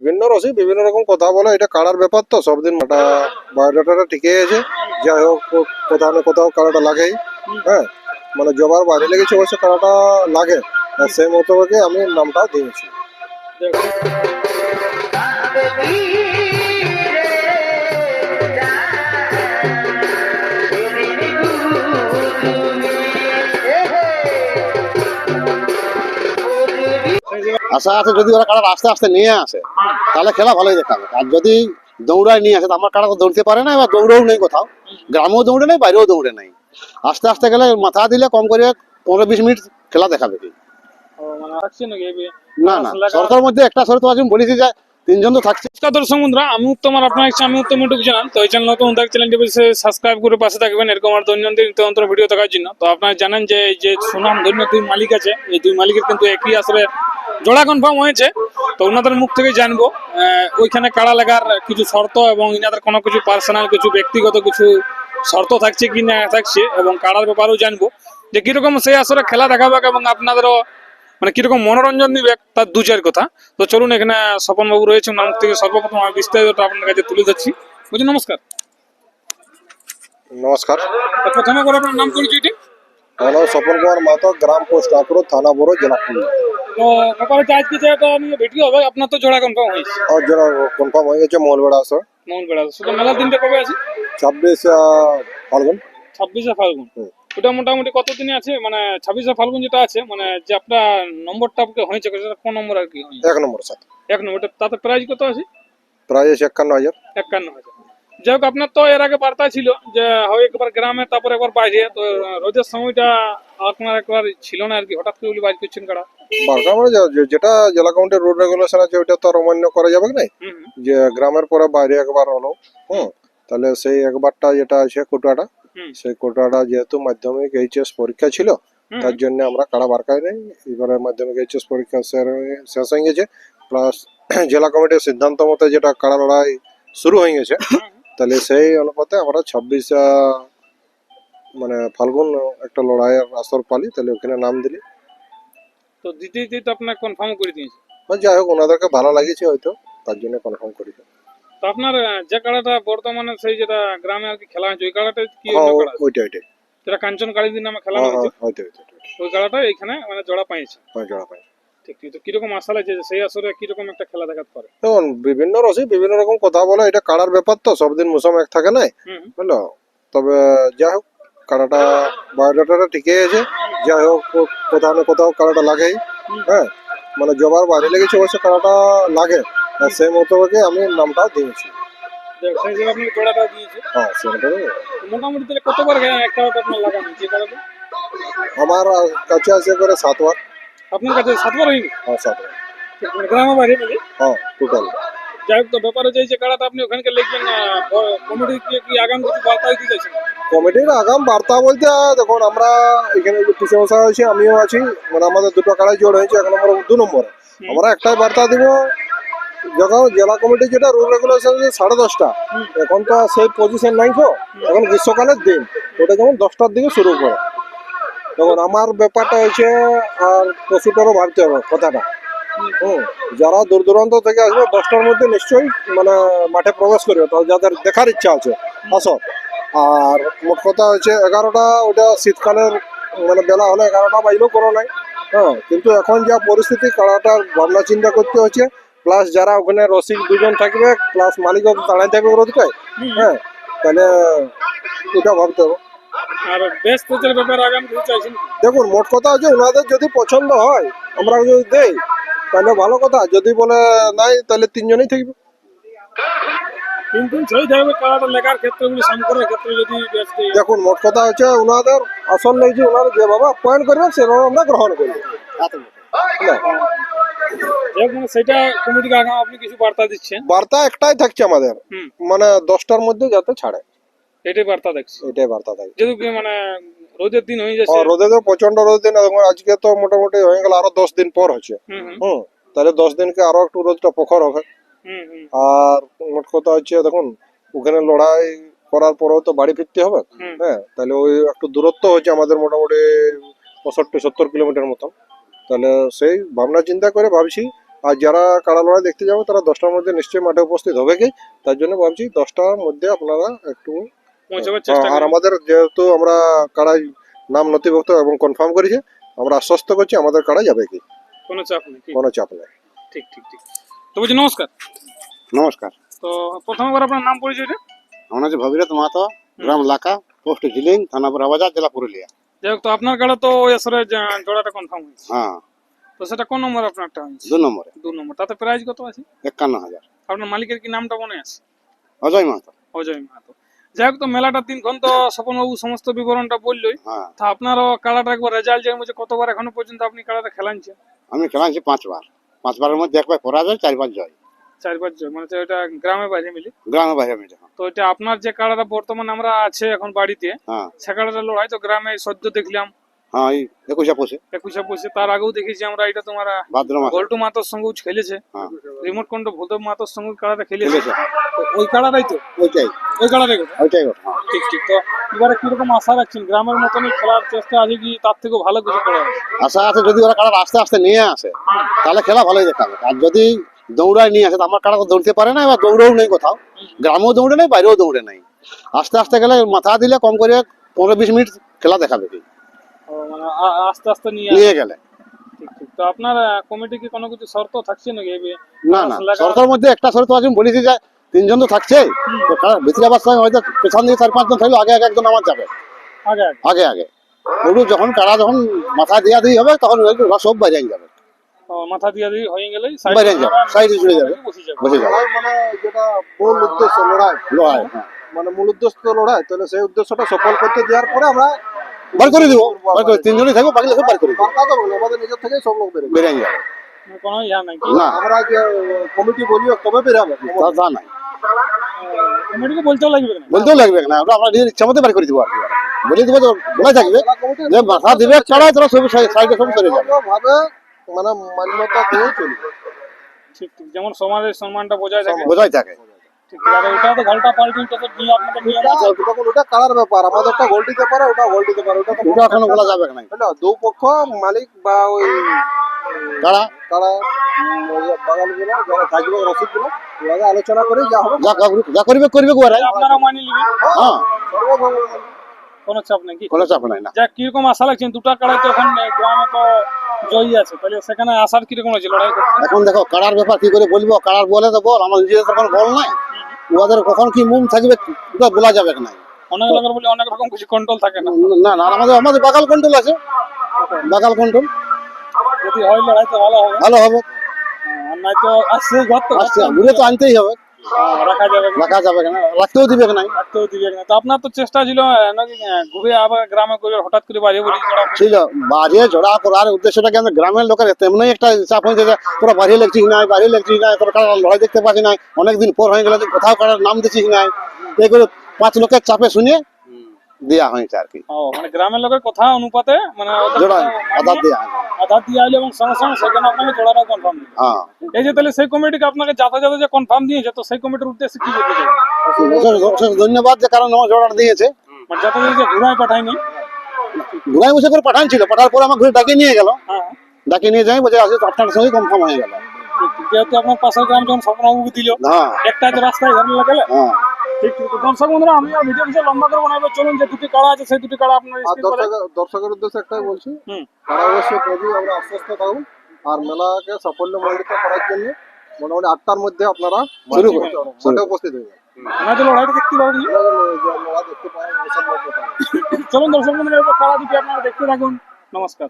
বিভিন্ন রসিক বিভিন্ন রকম কথা বলে, এটা কাড়ার ব্যাপার তো সব দিন বায়োডাটাটা ঠিকই আছে। যাই হোক কোথাও না কোথাও কাড়াটা লাগেই। হ্যাঁ, মানে জবার বাইরে লেগেছে অবশ্য কাড়াটা লাগে, আর সেই মোতাবেক আমি নামটা দিয়েছি। আশা আছে যদি ওরা কাড়া আস্তে আস্তে নিয়ে আসে তাহলে খেলা ভালোই দেখাবে। আর যদি দৌড়ায় নিয়ে আসে, আমার কাড়া তো দৌড়তে পারে না, এবার দৌড়েও নেই কোথাও, গ্রামেও দৌড়ে নেই, বাইরেও দৌড়ে নেই। আস্তে আস্তে গেলে মাথা দিলে কম করে 15-20 মিনিট খেলা দেখাবে কি। না না, সরকার মধ্যে একটা শর্ত আছে, বলেছি যে 3 জন তো থাকছে। নমস্কার দর্শক বন্ধুরা, আমি উত্তম আর আপনার আমি উত্তম ইউটিউব চ্যানেল। তো এই চ্যানেল নতুন চ্যানেলটি সাবস্ক্রাইব করে পাশে থাকবেন এরকম আর দৈনন্দিন নিত্য ভিডিও দেখার জন্য। তো আপনারা জানেন যে এই যে সুনাম ধন্য 2 মালিক আছে, এই 2 মালিকের কিন্তু একই আসলে জোড়া কনফার্ম হয়েছে। তো ওনাদের মুখ থেকে জানবো ওইখানে কাড়া লাগার কিছু শর্ত এবং ইনাদের কোনো কিছু পার্সোনাল কিছু ব্যক্তিগত কিছু শর্ত থাকছে কি না থাকছে, এবং কাড়ার ব্যাপারেও জানবো যে কিরকম সেই আসলে খেলা দেখাবে এবং আপনাদেরও মানে কিরকম মনোরঞ্জন দিবে তার 2-4 কথা। তো চলুন, এখানে স্বপন বাবু রয়েছে, ওনার মুখ থেকে সর্বপ্রথম আমি বিস্তারিত আপনার কাছে তুলে ধরছি। বুঝুন, নমস্কার। নমস্কার, তো প্রথমে করে আপনার নাম পরিচয়টি। আমার নাম স্বপন কুমার মাহাতো, গ্রাম পোস্ট আঁকড়ো, থানা বড়, জেলা পুরুলিয়া। তো ব্যাপারে আজকে যে এটা নিয়ে ভিডিও হবে, আপনার তো জোড়া কনফার্ম হয়েছে, আর যারা কনফার্ম হয়ে গেছে মঙ্গলবার আসর মোহন বেড়া। শুধু মেলার দিনটা কবে আছে? 26 ফাল্গুন। 26শে ফাল্গুন। ওটা মোটামুটি কতদিনে আছে, মানে 26শে ফাল্গুন যেটা আছে, মানে যে আপনার নম্বরটা হয়েছে সেটা কোন নম্বর আর কি হয়েছে? 1 নম্বর সাথে 1 নম্বর। তাতে প্রাইস কত আছে? প্রায় 51,000। 51,000। যাই হোক, আপনার তো এর আগে বার্তা ছিল যে হয় একবার গ্রামে তারপর একবার বাইরে। তো রোদের সময়টা আপনার একবার ছিল না আর কি, হঠাৎ করে বলি বাইর করছেন কারা? বারোটা মানে যেটা জেলা কাউন্টের রুল রেগুলেশন আছে ওইটা তো আর অমান্য করা যাবে না, যে গ্রামের পরে বাইরে একবার হলো। তাহলে সেই একবারটা যেটা আছে কোটাটা, সেই কোটাটা যেহেতু মাধ্যমিক এইচএস পরীক্ষা ছিল, তার জন্য আমরা কাড়া বার করি নাই। এবারে মাধ্যমিক এইচএস পরীক্ষা শেষ হয়ে গেছে, প্লাস জেলা কমিটির সিদ্ধান্ত মতে যেটা কাড়া লড়াই শুরু হয়ে গেছে, তাহলে সেই অনুপাতে আমরা 26 মানে ফাল্গুন একটা লড়াইয়ের আসর পালি, তাহলে ওখানে নাম দিলি। তো দিতে তো আপনার কনফার্ম করে দিয়েছে। যাই হোক, ওনাদেরকে ভালো লাগিয়েছে হয়তো, তার জন্য কনফার্ম করি। তো আপনার যে কাড়াটা বর্তমানে সেই যেটা গ্রামে আর কি খেলা হয়েছে, ওই কাড়াটা কি ওইটাই যেটা কাঞ্চন কালীদের নামে খেলা হয়েছে, ওই কাড়াটা এখানে মানে জোড়া পাইছে। জোড়া পাই। ঠিক ঠিক। তো কিরকম আশা লাগছে যে সেই আসরে কিরকম একটা খেলা দেখাতে পারে? দেখুন, বিভিন্ন রসিক বিভিন্ন রকম কথা বলে, এটা কাড়ার ব্যাপার তো সব দিন মৌসুম এক থাকে না, বুঝলো। তবে যাই হোক, কাড়াটা বায়োডাটাটা ঠিকই আছে। যাই হোক কোথাও না কোথাও কাড়াটা লাগেই। হ্যাঁ, মানে জবার বাইরে লেগেছে অবশ্য কাড়াটা লাগে, আর সেই মোতাবেক আমি নামটা দিয়েছি। সেই জায়গায় আপনি জোড়াটা দিয়েছে। হ্যাঁ, সেটা মোটামুটি তাহলে কতবার একটা আপনার লাগানো যে কাড়াটা? আমার কাছে আছে করে 7 বার। আপনার কাছে 7বার হয়নি? হ্যাঁ, 7 বার। গ্রামে বাইরে মিলে? হ্যাঁ, টোটাল। যাই হোক, তো ব্যাপারে যে কাড়াটা আপনি ওখানকে লিখবেন, কমিটি কি আগাম কিছু বার্তা দিতে চাইছেন? কমিটির আগাম বার্তা বলতে দেখুন, আমরা এখানে যে প্রশংসা হয়েছে, আমিও আছি, মানে আমাদের দুটো কাড়াই জোর হয়েছে 1 নম্বর 2 নম্বরে। আমরা একটাই বার্তা দিব, যখন জেলা কমিটি যেটা রুল রেগুলেশন 10:30, এখন তো সেই পজিশন নাই তো, এখন গ্রীষ্মকালের দিন, ওটা যেমন 10টার দিকে শুরু করে। দেখুন, আমার ব্যাপারটা হয়েছে, আর পশুটারও ভাবতে হবে কথাটা। যারা দূর দূরান্ত থেকে আসবে 10টার মধ্যে নিশ্চয়ই মানে মাঠে প্রবেশ করবে, তো যাদের দেখার ইচ্ছা আছে আসো। আর মোট কথা হচ্ছে 11টা, ওটা শীতকালের মানে বেলা হলে 11টা বাজলেও কোনো নাই। হ্যাঁ, কিন্তু এখন যা পরিস্থিতি, কাড়াটার ভাবনা চিন্তা করতে হচ্ছে, প্লাস যারা ওখানে রসিক 2 জন থাকবে, প্লাস মালিকও তাড়াই থাকবে রোদটাই। হ্যাঁ, তাহলে এটা ভাবতে হবে। আর বেস্ট কোচের ব্যাপারে আগাম কিছু চাইছেন? দেখুন, মোট কথা হচ্ছে ওনাদের যদি পছন্দ হয় আমরা যদি দেই তাহলে ভালো কথা, যদি বলে নাই তাহলে 3 জনই থাকবে। কিন্তু সেই থাকবে কাড়াটা লেখার ক্ষেত্রে, সামকরার ক্ষেত্রে যদি বেস্ট দেয়। দেখুন, মোট কথা হচ্ছে ওনাদের আসল নেই যে ওনারা যেভাবে আপ্যায়ন করবে সেভাবে আমরা গ্রহণ করবো। মানে সেটা কমিটিকে আগাম আপনি কিছু বার্তা দিচ্ছেন? বার্তা একটাই থাকছে আমাদের, মানে 10টার মধ্যে যাতে ছাড়ে, এটাই বার্তা দেখছি। এটাই বার্তা থাকছে। যেহেতু মানে রোদের দিন হয়ে যাচ্ছে। রোদে তো প্রচন্ড রোদ দিন, আজকে তো মোটামুটি হয়ে গেল, আরো 10 দিন পর হচ্ছে। তাহলে 10 দিনকে আরো একটু রোদটা প্রখর হবে। আর মোট কথা হচ্ছে দেখুন, ওখানে লড়াই করার পরেও তো বাড়ি ফিরতে হবে। হ্যাঁ, তাহলে ওই একটু দূরত্ব হচ্ছে আমাদের, মোটামুটি 65-70 কিলোমিটার মতন। তাহলে সেই ভাবনা চিন্তা করে ভাবছি আর যারা কাড়া লড়াই দেখতে যাবো তারা 10টার মধ্যে নিশ্চয়ই মাঠে উপস্থিত হবে কি, তার জন্য ভাবছি 10টার মধ্যে আপনারা একটু পৌঁছাবার চেষ্টা আর করবেন। আমাদের যেহেতু আমরা কাড়াই নাম নথিভুক্ত এবং কনফার্ম করেছি, আমরা আশ্বস্ত করছি আমাদের কাড়া যাবে কি, কোনো চাপ নেই কি? কোনো চাপ নেই। ঠিক ঠিক ঠিক। তো বলছি নমস্কার। নমস্কার, তো প্রথমবার আপনার নাম পরিচয়টা? আমার হচ্ছে ভগীরথ মাহাতো, গ্রাম লাকা, পোস্ট ঝিলিং, থানা বাজার, জেলা পুরুলিয়া। যাই হোক, তো আপনার কাড়া তো ওই আসরে জোড়াটা কনফার্ম হয়েছে, হ্যাঁ, তো সেটা কোন নম্বর আপনারটা হয়েছে? 2 নম্বরে 2 নম্বর। তাতে প্রাইজ কত আছে? 51,000। আপনার মালিকের কি নামটা মনে আছে? অজয় মাহাতো। অজয় মাহাতো। যাই হোক, তো মেলাটার দিনক্ষণ তো স্বপনবাবু সমস্ত বিবরণটা বললোই। হ্যাঁ, তা আপনারও কাড়াটা একবার রেজাল্ট জানবো যে কতবার এখনো পর্যন্ত আপনি কাড়াটা খেলানছেন? আমি খেলাইছি 5 বার। 5 বারের মধ্যে একবার পরাজয়, 4 বার জয়। 4-5 জন, মানে ওটা গ্রামে বাইরে মিলে। গ্রামে বাইরে মিলে। তো এটা আপনার যে কাড়াটা বর্তমানে আমরা আছে এখন বাড়িতে, হ্যাঁ, সে কাড়াটা লড়াই তো গ্রামে সদ্য দেখলাম হ্যাঁ, এই 21 পৌষে 21 পয়সা। তার আগেও দেখেছি আমরা এটা তোমার ভাদ্র মাসে। গোল্টু মাতোর সঙ্গেও খেলেছে, হ্যাঁ, রিমোট কন্ট্রোল ভূদেব মাতোর সঙ্গে কাড়াটা খেলেছে। খেলেছে। তো ওই কাড়াটাই তো, ওইটাই ওই কাড়াটাই কথা। ওইটাই কথা। হ্যাঁ। ঠিক ঠিক। তো এবারে কিরকম আশা রাখছেন? গ্রামের মতনই খেলার চেষ্টা আছে কি তার থেকেও ভালো কিছু করা আছে? আশা আছে যদি ওরা কাড়া আস্তে আস্তে নিয়ে আসে তাহলে খেলা ভালোই দেখাবে। আর যদি দৌড়ায় নিয়ে আসে, তো আমার কাড়া তো দৌড়তে পারে না, এবার দৌড়েও নেই কোথাও, গ্রামেও দৌড়ে নেই, বাইরেও দৌড়ে নেই। আস্তে আস্তে গেলে মাথা দিলে কম করে 15-20 মিনিট খেলা দেখাবে কি, ও, মানে আস্তে আস্তে নিয়ে নিয়ে গেলে। ঠিক ঠিক। তো আপনার কমিটি কি কোনো কিছু শর্ত থাকছে নাকি? না না, সরকার মধ্যে একটা শর্ত আছে, আমি বলেছি যে 3 জন তো থাকছে, তো ভিতরে আবার সঙ্গে হয়তো পেছন দিয়ে 4-5 জন থাকলে আগে আগে একজন আমার যাবে, আগে আগে? আগে আগে। ওগুলো যখন কাড়া যখন মাথা দিয়া দিয়ে হবে তখন ওরা সব বাইরে যাবে, ও, মাথা দিয়ে দিয়ে হয়ে গেলেই বাইরে যাবে, সাইডে চলে যাবে, বসে যাবে। বসে যাবে। লড়াই মানে যেটা মূল উদ্দেশ্য লড়াই, লড়াই, হ্যাঁ, মানে মূল উদ্দেশ্য তো লড়াই, তাহলে সেই উদ্দেশ্যটা সফল করতে দেওয়ার পরে আমরা বার করে দিব, বার করে 3 জনই থাকবো, বাকি সব বার করে দিব, বার্তা দেবো না, আমাদের নিজের থেকেই সব লোক বেরোবে। বেরিয়ে যাবে। মানে কোনো ইয়া নাই কি? না, আমরা যে কমিটি বলিও তবে বেরাবে, তা নাই, কমিটিকে বলতেও লাগবে না? বলতেও লাগবে না, আমরা আমরা নিজের ইচ্ছা মতো বার করে দিব। আর কি বলে দিব, তো বলে থাকবে জেলা কমিটি যে মাথা দিবে কাড়ায়, তারা সব সাইডে সব সরে যাবে। ভাবে মানে মান্যতা দিয়ে চলবে। ঠিক ঠিক। যেমন সমাজের সম্মানটা বজায় থাকে। বোঝাই থাকে। ঠিক ঠিক। আর ওটা তো ঘন্টা পাল্টিং তো নিয়ে আপনাদের নিয়ম আছে। তখন ওটা কালার ব্যাপার, আমাদেরটা গোল দিতে পারে, ওটা গোল দিতে পারে, ওটা তো ওটা এখনো বলা যাবে না। না, দুপক্ষ মালিক বা ওই কাড়া তারা বাগানগুলো যারা থাকবে রসিদগুলো ওরা আলোচনা করে যা হবে যা করবে করবে ওরাই। আপনারা মানিয়ে নেবেন, হ্যাঁ, সর্বভৌম কোনো চাপ নাকি? কোনো চাপ নাই না। যা কিরকম আশা লাগছে? দুটা কাড়াই তো এখন গ্রামে তো জয়ী আছে, তাহলে সেখানে আসার কিরকম আছে লড়াই করতে? এখন দেখো কাড়ার ব্যাপার কি করে বলবো, কাড়ার বলে তো বল, আমার নিজেদের তো কোনো বল নাই, ওদের কখন কি মুখ থাকবে ওটা বলা যাবে না। অনেক লোকের বলে অনেক রকম কিছু কন্ট্রোল থাকে না। না না, আমাদের আমাদের বাগাল কন্ট্রোল আছে, বাগাল কন্ট্রোল যদি হয় লড়াই তো ভালো হবে, ভালো হবে। আর নাই তো আসছে ঘর তো আসছে ঘুরে তো আনতেই হবে, রাখা যাবে না, রাখা যাবে না, রাখতেও দিবে না। রাখতেও দিবে না। তো আপনার তো চেষ্টা ছিল নাকি ঘুরে আবার গ্রামে করে হঠাৎ করে বাড়ি বলি জোড়া করে? ছিল বাড়িয়ে জোড়া করার উদ্দেশ্যটাকে আমাদের গ্রামের লোকের তেমনি একটা চাপ হয়েছে যে তোরা বাড়িয়ে লেগছিস নাই, বাড়িয়ে লেগছিস নাই, তোরা কারণ লড়াই দেখতে পাচ্ছি নাই, অনেকদিন পর হয়ে গেলে কোথাও কারোর নাম দিচ্ছিস নাই, এগুলো 5 লোকের চাপে শুনে দেওয়া হয়েছে আর কি, ও, মানে গ্রামের লোকের কথা অনুপাতে মানে ওদের জোড়া কথা আধার মানিয়ে দেওয়া হয়েছে। আধার দিয়ে আইলে এবং সঙ্গে সঙ্গে সেখানে আপনাকে জোড়াটা কনফার্ম দিবে। হ্যাঁ, এই যে তাহলে সেই কমিটিকে আপনাকে যাতায়াতে যে কনফার্ম দিয়েছে, তো সেই কমিটির উদ্দেশ্যে কি বলতে চাই? অশেষ ধন্যবাদ যে কারণ আমার জোড়াটা দিয়েছে। মানে যাতায়াতে যে ঘুরায় পাঠায়নি। ঘুরাই বসে করে পাঠান ছিল, পাঠার পরে আমার ঘুরে ডাকিয়ে নিয়ে গেল, হ্যাঁ, ডাকিয়ে নিয়ে যাই বলছে আসলে আপনার সঙ্গে কনফার্ম হয়ে গেল। ঠিক ঠিক। যেহেতু আপনার পাশের গ্রাম যখন স্বপ্নবাবুকে দিল, হ্যাঁ, একটা যে রাস্তায় ঘরে লাগালে। হ্যাঁ, ঠিক ঠিক। তো দর্শক বন্ধুরা, আমি আর ভিডিও কিছু লম্বা করবো না, এবার চলুন যে দুটি কাড়া আছে সেই দুটি কাড়া আপনার আর স্ক্রিন করে। দর্শকের উদ্দেশ্যে একটাই বলছি, হুম। তারা অবশ্যই প্রতি আমরা আশ্বস্ত থাকুন, আর মেলাকে সাফল্যমণ্ডিত করার জন্য মোটামুটি 8টার মধ্যে আপনারা শুরু করুন। মাঠে উপস্থিত হয়ে যান। আমরা তো লড়াইটা দেখতে পাবো না। মেলা দেখতে পাওয়া অসম্ভব কথা। চলুন দর্শক বন্ধুরা, এবার কাড়া দুটি আপনারা দেখতে থাকুন। নমস্কার।